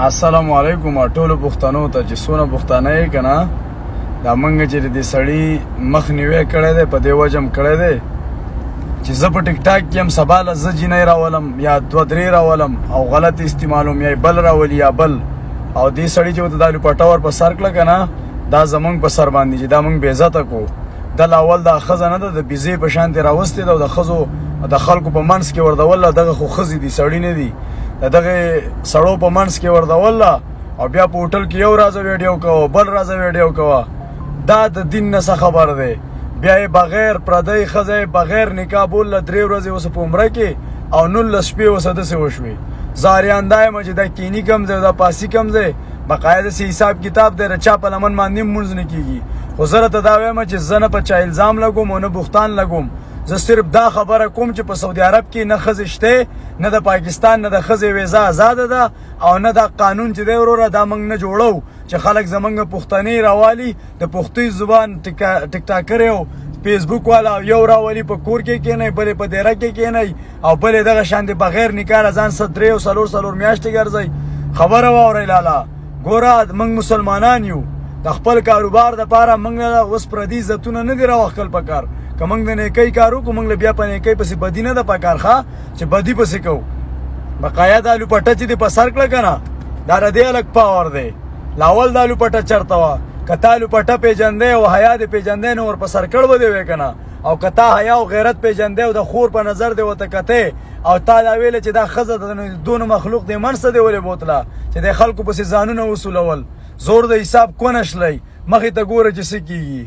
السلام علیکم ټولو پښتنو ته چې څونه پښتانه یې که نه دا موږ چې د دې سړي مخ نیوی کړی دی په دې وجه م کړی دی چې زه په ټیک ټاک کې یم سبا له زه جینۍ راولم یا دوه درې راولم او غلط استعمالوم یا بل راولي یا بل او دې سړي چې ورته دا لوپټه ور په سر کړه که نه دا زموږ په سر باندې چې دا موږ بېعزته کړو دل اول دا ښځه نه ده د بیزې په شانتې راوستې ده او د ښځو د خلکو په منځ کې وردوله دغه خو ښځې دي سړي نه دي د دغه سړو په منځ کې وردوله او بیا په هوټل کې یو رازه ویډیو کوه بل رازه ویډیو کوه دا د دین نه څه خبر دی بیا یې بغیر پردی ښځه یې بغیر نکاح بوله 3 ورځې اوس په عمره کې او 19 شپې اوس داسې وشوې زه اریانده یم چې دا کینی کم ځای دا پاسي کم ځای باقاعده سي حساب کتاب دی د چا په لمن باندې مونځ نه کېږي خو زه راته دا وایم چې زه نه په چا الزام لګوم او نه بوختان لګوم زه صرف دا خبره کوم چې په سعودي عرب کې نه ښځې شته نه د پاکستان نه د ښځې ویزا آزاده ده او نه دا قانون چې دی وروره دا موږ نه جوړو چې خلک زموږ پښتنې راوالي د پښتو زبان ټیک ټاکر یو فیسبوک والا یو راولي په کور کې کېنئ بلې په دیره کې کېنئ او بلې دغه شان د بغیر نکاح ځان څه 3 او 4 میاشتې ګرځئ خبره واورئ لاله ګوره موږ مسلمانان یو د خپل کاروبار دپاره موږ اوس پردي عزتونه نه دي راوښکل پکار که موږ د نیکۍ کار وکړو موږ له بیا په نیکۍ پسې بدي نه ده پکار ښه چې بدي پسې کوو بقایا دا لوپټه چې دې په سر کړه که نه دا د دې الګ پاور دی لاول دا لوپټه چېرته وه که تا لوپټه پېژندی او حیا دې پېژندی نو ور په سر کړ به دې وې که نه او که تا حیا او غیرت پېژندی او د خور په نظر دې ورته کتې او تا دا ویلې چې دا ښځه دونه مخلوق دې منځ ته دې ولې بوتله چې د خلکو پسې ځانونه وسولول زور د حساب کونه شلی مخې ته ګوره چې څه کېږي